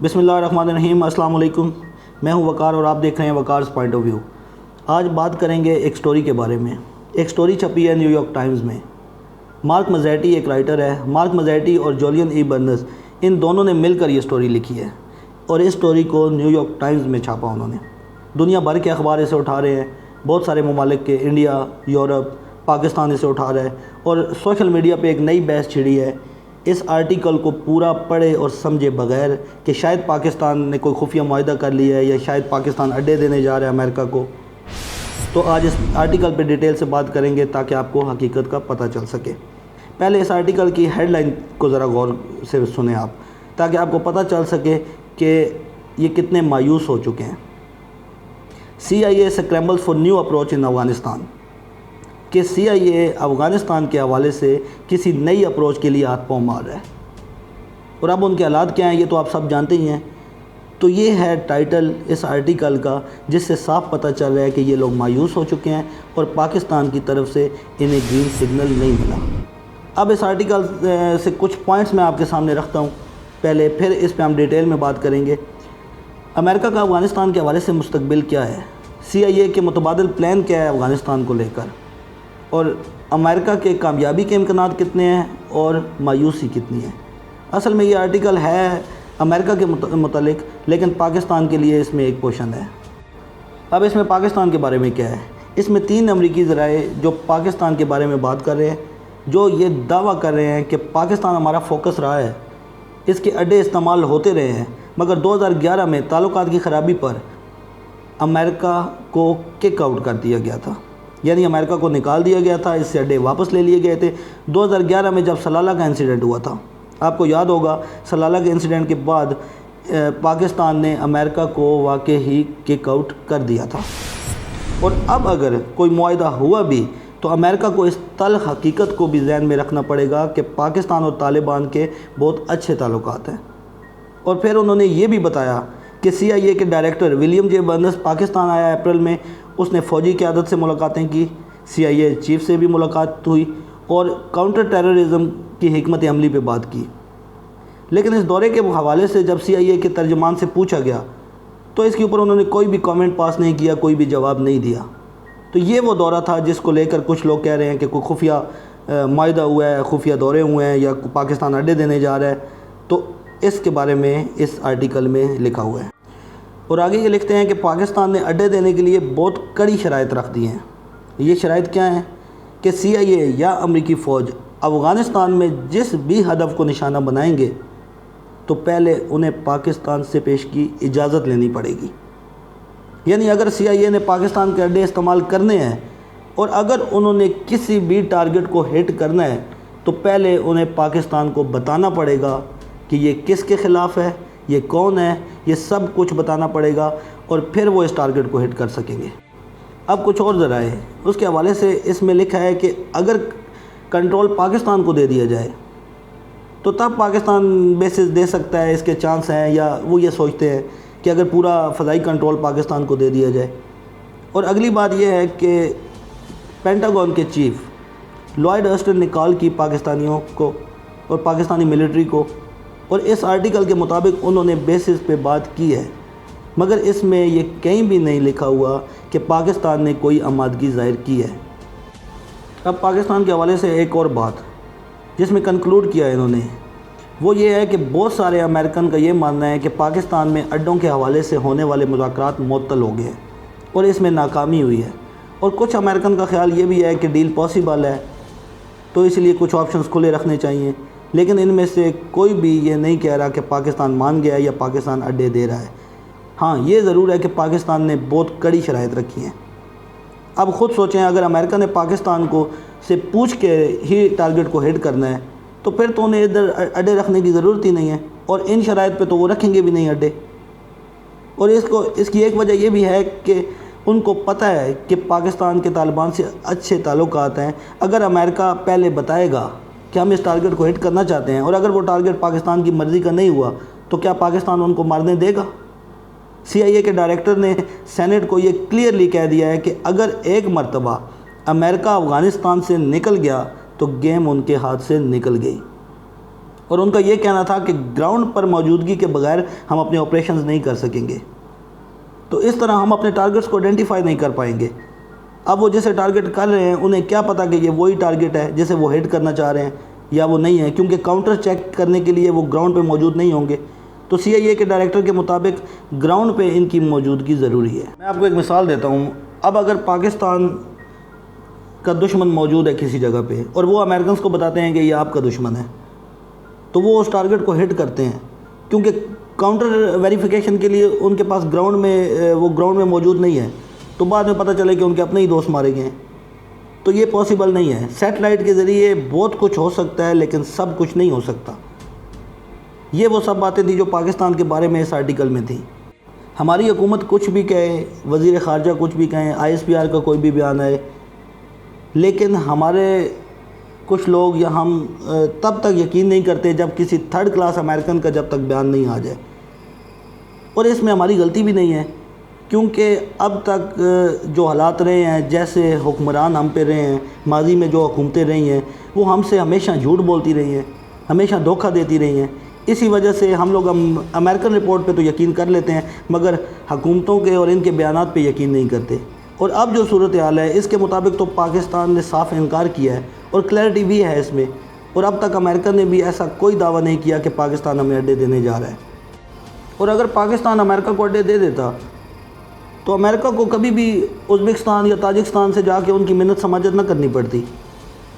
بسم اللہ الرحمن الرحیم۔ السلام علیکم، میں ہوں وقار اور آپ دیکھ رہے ہیں وقارز پوائنٹ آف ویو۔ آج بات کریں گے ایک سٹوری کے بارے میں۔ ایک سٹوری چھپی ہے نیو یارک ٹائمز میں۔ مارک مزیٹی ایک رائٹر ہے۔ مارک مزیٹی اور جولین ای برنز ان دونوں نے مل کر یہ سٹوری لکھی ہے اور اس سٹوری کو نیو یارک ٹائمز میں چھاپا انہوں نے۔ دنیا بھر کے اخبار اسے اٹھا رہے ہیں، بہت سارے ممالک کے، انڈیا، یورپ، پاکستان اسے اٹھا رہا ہے اور سوشل میڈیا پہ ایک نئی بحث چھڑی ہے اس آرٹیکل کو پورا پڑھے اور سمجھے بغیر کہ شاید پاکستان نے کوئی خفیہ معاہدہ کر لیا ہے یا شاید پاکستان اڈے دینے جا رہا ہے امریکہ کو۔ تو آج اس آرٹیکل پہ ڈیٹیل سے بات کریں گے تاکہ آپ کو حقیقت کا پتہ چل سکے۔ پہلے اس آرٹیکل کی ہیڈ لائن کو ذرا غور سے سنیں آپ، تاکہ آپ کو پتہ چل سکے کہ یہ کتنے مایوس ہو چکے ہیں۔ CIA scrambles for new approach in Afghanistan, کہ CIA افغانستان کے حوالے سے کسی نئی اپروچ کے لیے ہاتھ پاؤں مار رہا ہے، اور اب ان کے حالات کیا ہیں یہ تو آپ سب جانتے ہی ہیں۔ تو یہ ہے ٹائٹل اس آرٹیکل کا، جس سے صاف پتہ چل رہا ہے کہ یہ لوگ مایوس ہو چکے ہیں اور پاکستان کی طرف سے انہیں گرین سگنل نہیں ملا۔ اب اس آرٹیکل سے کچھ پوائنٹس میں آپ کے سامنے رکھتا ہوں پہلے، پھر اس پہ ہم ڈیٹیل میں بات کریں گے۔ امریکہ کا افغانستان کے حوالے سے مستقبل کیا ہے؟ CIA کے متبادل پلان کیا ہے افغانستان کو لے کر؟ اور امریکہ کے کامیابی کے امکانات کتنے ہیں اور مایوسی کتنی ہے؟ اصل میں یہ آرٹیکل ہے امریکہ کے متعلق، لیکن پاکستان کے لیے اس میں ایک پورشن ہے۔ اب اس میں پاکستان کے بارے میں کیا ہے؟ اس میں 3 امریکی ذرائع جو پاکستان کے بارے میں بات کر رہے ہیں، جو یہ دعویٰ کر رہے ہیں کہ پاکستان ہمارا فوکس رہا ہے، اس کے اڈے استعمال ہوتے رہے ہیں، مگر 2011 میں تعلقات کی خرابی پر امریکہ کو کک آؤٹ کر دیا گیا تھا، یعنی امریکہ کو نکال دیا گیا تھا، اس سے اڈے واپس لے لیے گئے تھے۔ 2011 میں جب سلالہ کا انسیڈنٹ ہوا تھا، آپ کو یاد ہوگا، سلالہ کے انسیڈنٹ کے بعد پاکستان نے امریکہ کو واقعی کک آؤٹ کر دیا تھا۔ اور اب اگر کوئی معاہدہ ہوا بھی تو امریکہ کو اس تلخ حقیقت کو بھی ذہن میں رکھنا پڑے گا کہ پاکستان اور طالبان کے بہت اچھے تعلقات ہیں۔ اور پھر انہوں نے یہ بھی بتایا کہ CIA کے ڈائریکٹر ولیم جے برنز پاکستان آیا اپریل میں، اس نے فوجی قیادت سے ملاقاتیں کی، CIA چیف سے بھی ملاقات ہوئی اور کاؤنٹر ٹیررزم کی حکمت عملی پہ بات کی۔ لیکن اس دورے کے حوالے سے جب CIA کے ترجمان سے پوچھا گیا تو اس کے اوپر انہوں نے کوئی بھی کامنٹ پاس نہیں کیا، کوئی بھی جواب نہیں دیا۔ تو یہ وہ دورہ تھا جس کو لے کر کچھ لوگ کہہ رہے ہیں کہ کوئی خفیہ معاہدہ ہوا ہے، خفیہ دورے ہوئے ہیں یا پاکستان اڈے دینے جا رہا ہے۔ تو اس کے بارے میں اس آرٹیکل میں لکھا ہوا ہے، اور آگے یہ لکھتے ہیں کہ پاکستان نے اڈے دینے کے لیے بہت کڑی شرائط رکھ دی ہیں۔ یہ شرائط کیا ہیں؟ کہ CIA یا امریکی فوج افغانستان میں جس بھی ہدف کو نشانہ بنائیں گے تو پہلے انہیں پاکستان سے پیش کی اجازت لینی پڑے گی۔ یعنی اگر CIA نے پاکستان کے اڈے استعمال کرنے ہیں اور اگر انہوں نے کسی بھی ٹارگٹ کو ہٹ کرنا ہے تو پہلے انہیں پاکستان کو بتانا پڑے گا کہ یہ کس کے خلاف ہے، یہ کون ہے، یہ سب کچھ بتانا پڑے گا، اور پھر وہ اس ٹارگٹ کو ہٹ کر سکیں گے۔ اب کچھ اور ذرائع اس کے حوالے سے اس میں لکھا ہے کہ اگر کنٹرول پاکستان کو دے دیا جائے تو تب پاکستان بیسز دے سکتا ہے، اس کے چانس ہیں، یا وہ یہ سوچتے ہیں کہ اگر پورا فضائی کنٹرول پاکستان کو دے دیا جائے۔ اور اگلی بات یہ ہے کہ پینٹاگون کے چیف لوائڈ آسٹن نے کال کی پاکستانیوں کو اور پاکستانی ملٹری کو، اور اس آرٹیکل کے مطابق انہوں نے بیسز پہ بات کی ہے، مگر اس میں یہ کہیں بھی نہیں لکھا ہوا کہ پاکستان نے کوئی آمادگی ظاہر کی ہے۔ اب پاکستان کے حوالے سے ایک اور بات جس میں کنکلوڈ کیا ہے انہوں نے، وہ یہ ہے کہ بہت سارے امریکن کا یہ ماننا ہے کہ پاکستان میں اڈوں کے حوالے سے ہونے والے مذاکرات معطل ہو گئے ہیں اور اس میں ناکامی ہوئی ہے، اور کچھ امریکن کا خیال یہ بھی ہے کہ ڈیل پاسبل ہے، تو اس لیے کچھ آپشنز کھلے رکھنے چاہیے۔ لیکن ان میں سے کوئی بھی یہ نہیں کہہ رہا کہ پاکستان مان گیا یا پاکستان اڈے دے رہا ہے۔ ہاں، یہ ضرور ہے کہ پاکستان نے بہت کڑی شرائط رکھی ہیں۔ اب خود سوچیں، اگر امریکہ نے پاکستان کو سے پوچھ کے ہی ٹارگٹ کو ہٹ کرنا ہے تو پھر تو انہیں ادھر اڈے رکھنے کی ضرورت ہی نہیں ہے، اور ان شرائط پہ تو وہ رکھیں گے بھی نہیں اڈے۔ اور اس کی ایک وجہ یہ بھی ہے کہ ان کو پتہ ہے کہ پاکستان کے طالبان سے اچھے تعلقات ہیں۔ اگر امریکہ پہلے بتائے گا کہ ہم اس ٹارگٹ کو ہٹ کرنا چاہتے ہیں، اور اگر وہ ٹارگٹ پاکستان کی مرضی کا نہیں ہوا تو کیا پاکستان ان کو مارنے دے گا؟ CIA کے ڈائریکٹر نے سینٹ کو یہ کلیئرلی کہہ دیا ہے کہ اگر ایک مرتبہ امریکہ افغانستان سے نکل گیا تو گیم ان کے ہاتھ سے نکل گئی۔ اور ان کا یہ کہنا تھا کہ گراؤنڈ پر موجودگی کے بغیر ہم اپنے آپریشنز نہیں کر سکیں گے. تو اس طرح ہم اپنے ٹارگٹس کو آئیڈینٹیفائی نہیں کر پائیں گے. اب وہ جسے ٹارگٹ کر رہے ہیں انہیں کیا پتہ کہ یہ وہی ٹارگٹ ہے جسے وہ ہٹ کرنا چاہ رہے ہیں یا وہ نہیں ہے، کیونکہ کاؤنٹر چیک کرنے کے لیے وہ گراؤنڈ پہ موجود نہیں ہوں گے. تو CIA کے ڈائریکٹر کے مطابق گراؤنڈ پہ ان کی موجودگی ضروری ہے. میں آپ کو ایک مثال دیتا ہوں. اب اگر پاکستان کا دشمن موجود ہے کسی جگہ پہ اور وہ امریکنز کو بتاتے ہیں کہ یہ آپ کا دشمن ہے، تو وہ اس ٹارگٹ کو ہٹ کرتے ہیں، کیونکہ کاؤنٹر ویریفیکیشن کے لیے ان کے پاس گراؤنڈ میں موجود نہیں ہے. تو بعد میں پتہ چلے کہ ان کے اپنے ہی دوست مارے گئے ہیں. تو یہ پاسبل نہیں ہے. سیٹلائٹ کے ذریعے بہت کچھ ہو سکتا ہے لیکن سب کچھ نہیں ہو سکتا. یہ وہ سب باتیں تھیں جو پاکستان کے بارے میں اس آرٹیکل میں تھیں. ہماری حکومت کچھ بھی کہے، وزیر خارجہ کچھ بھی کہیں، ISPR کا کوئی بھی بیان آئے، لیکن ہمارے کچھ لوگ یا ہم تب تک یقین نہیں کرتے جب کسی تھرڈ کلاس امریکن کا جب تک بیان نہیں آ جائے. اور اس میں ہماری غلطی بھی نہیں ہے، کیونکہ اب تک جو حالات رہے ہیں، جیسے حکمران ہم پہ رہے ہیں، ماضی میں جو حکومتیں رہی ہیں، وہ ہم سے ہمیشہ جھوٹ بولتی رہی ہیں، ہمیشہ دھوکہ دیتی رہی ہیں. اسی وجہ سے ہم لوگ امریکن رپورٹ پہ تو یقین کر لیتے ہیں مگر حکومتوں کے اور ان کے بیانات پہ یقین نہیں کرتے. اور اب جو صورتحال ہے اس کے مطابق تو پاکستان نے صاف انکار کیا ہے اور کلیئرٹی بھی ہے اس میں. اور اب تک امریکہ نے بھی ایسا کوئی دعویٰ نہیں کیا کہ پاکستان ہمیں اڈے دینے جا رہا ہے. اور اگر پاکستان امریکہ کو اڈے دے دیتا تو امریکہ کو کبھی بھی ازبکستان یا تاجکستان سے جا کے ان کی منت سماجت نہ کرنی پڑتی.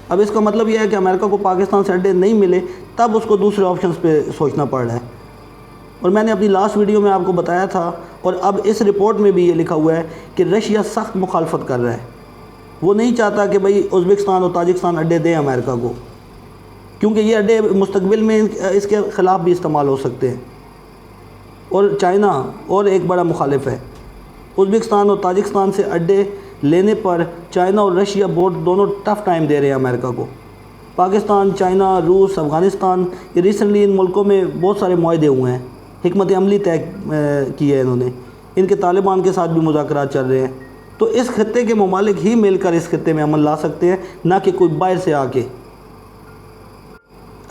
اب اس کا مطلب یہ ہے کہ امریکہ کو پاکستان سے اڈے نہیں ملے تب اس کو دوسرے آپشنز پہ سوچنا پڑ رہا ہے. اور میں نے اپنی لاسٹ ویڈیو میں آپ کو بتایا تھا اور اب اس رپورٹ میں بھی یہ لکھا ہوا ہے کہ رشیا سخت مخالفت کر رہا ہے. وہ نہیں چاہتا کہ بھئی ازبکستان اور تاجکستان اڈے دیں امریکہ کو، کیونکہ یہ اڈے مستقبل میں اس کے خلاف بھی استعمال ہو سکتے ہیں. اور چائنا اور ایک بڑا مخالف ہے. ازبکستان اور تاجکستان سے اڈے لینے پر چائنا اور رشیا دونوں ٹف ٹائم دے رہے ہیں امریکہ کو. پاکستان، چائنا، روس، افغانستان، یہ ریسنٹلی ان ملکوں میں بہت سارے معاہدے ہوئے ہیں، حکمت عملی طے کی ہے انہوں نے. ان کے طالبان کے ساتھ بھی مذاکرات چل رہے ہیں. تو اس خطے کے ممالک ہی مل کر اس خطے میں امن لا سکتے ہیں، نہ کہ کوئی باہر سے آ کے.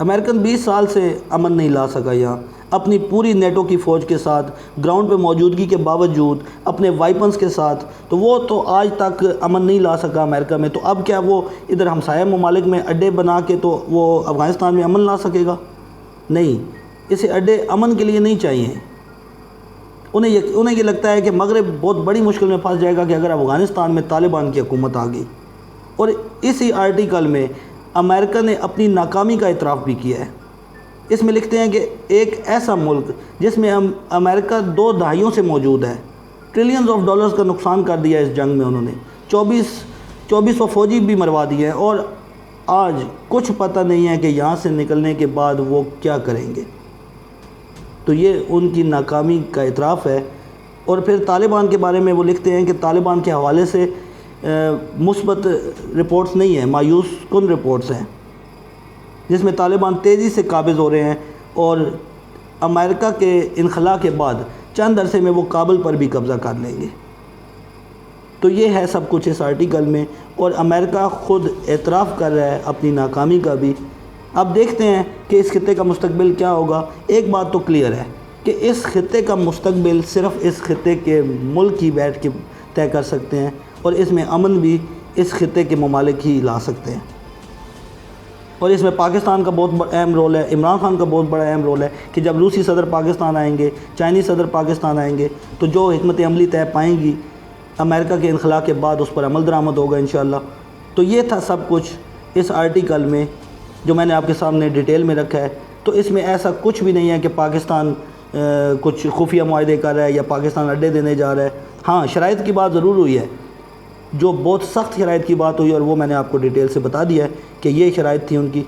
امریکن 20 سال سے امن نہیں لا سکا یہاں اپنی پوری نیٹو کی فوج کے ساتھ، گراؤنڈ پہ موجودگی کے باوجود، اپنے وائپنز کے ساتھ. تو وہ تو آج تک امن نہیں لا سکا امریکہ میں. تو اب کیا وہ ادھر ہمسایہ ممالک میں اڈے بنا کے تو وہ افغانستان میں امن لا سکے گا؟ نہیں، اسے اڈے امن کے لیے نہیں چاہیے. انہیں یہ لگتا ہے کہ مغرب بہت بڑی مشکل میں پھنس جائے گا کہ اگر افغانستان میں طالبان کی حکومت آ گئی. اور اسی آرٹیکل میں امریکہ نے اپنی ناکامی کا اعتراف بھی کیا ہے. اس میں لکھتے ہیں کہ ایک ایسا ملک جس میں امریکہ 2 دہائیوں سے موجود ہے، ٹریلینز آف ڈالرز کا نقصان کر دیا اس جنگ میں. انہوں نے 2400 فوجی بھی مروا دیے ہیں اور آج کچھ پتہ نہیں ہے کہ یہاں سے نکلنے کے بعد وہ کیا کریں گے. تو یہ ان کی ناکامی کا اعتراف ہے. اور پھر طالبان کے بارے میں وہ لکھتے ہیں کہ طالبان کے حوالے سے مثبت رپورٹس نہیں ہیں، مایوس کن رپورٹس ہیں، جس میں طالبان تیزی سے قابض ہو رہے ہیں اور امریکہ کے انخلاء کے بعد چند عرصے میں وہ کابل پر بھی قبضہ کر لیں گے. تو یہ ہے سب کچھ اس آرٹیکل میں اور امریکہ خود اعتراف کر رہا ہے اپنی ناکامی کا بھی. اب دیکھتے ہیں کہ اس خطے کا مستقبل کیا ہوگا. ایک بات تو کلیئر ہے کہ اس خطے کا مستقبل صرف اس خطے کے ملک ہی بیٹھ کے طے کر سکتے ہیں اور اس میں امن بھی اس خطے کے ممالک ہی لا سکتے ہیں. اور اس میں پاکستان کا بہت بڑا اہم رول ہے، عمران خان کا بہت بڑا اہم رول ہے کہ جب روسی صدر پاکستان آئیں گے، چائنی صدر پاکستان آئیں گے تو جو حکمت عملی طے پائیں گی امریکہ کے انخلاء کے بعد اس پر عمل درآمد ہوگا انشاءاللہ. تو یہ تھا سب کچھ اس آرٹیکل میں جو میں نے آپ کے سامنے ڈیٹیل میں رکھا ہے. تو اس میں ایسا کچھ بھی نہیں ہے کہ پاکستان کچھ خفیہ معاہدے کر رہا ہے یا پاکستان اڈے دینے جا رہا ہے. ہاں، شرائط کی بات ضرور ہوئی ہے، جو بہت سخت شرائط کی بات ہوئی اور وہ میں نے آپ کو ڈیٹیل سے بتا دیا ہے کہ یہ شرائط تھی ان کی.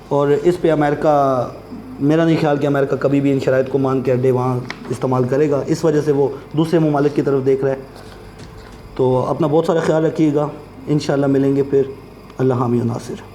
اور اس پہ امریکہ، میرا نہیں خیال کہ امریکہ کبھی بھی ان شرائط کو مان کے اڈے وہاں استعمال کرے گا. اس وجہ سے وہ دوسرے ممالک کی طرف دیکھ رہا ہے. تو اپنا بہت سارا خیال رکھیے گا. انشاءاللہ ملیں گے پھر. اللہ حامی و ناصر.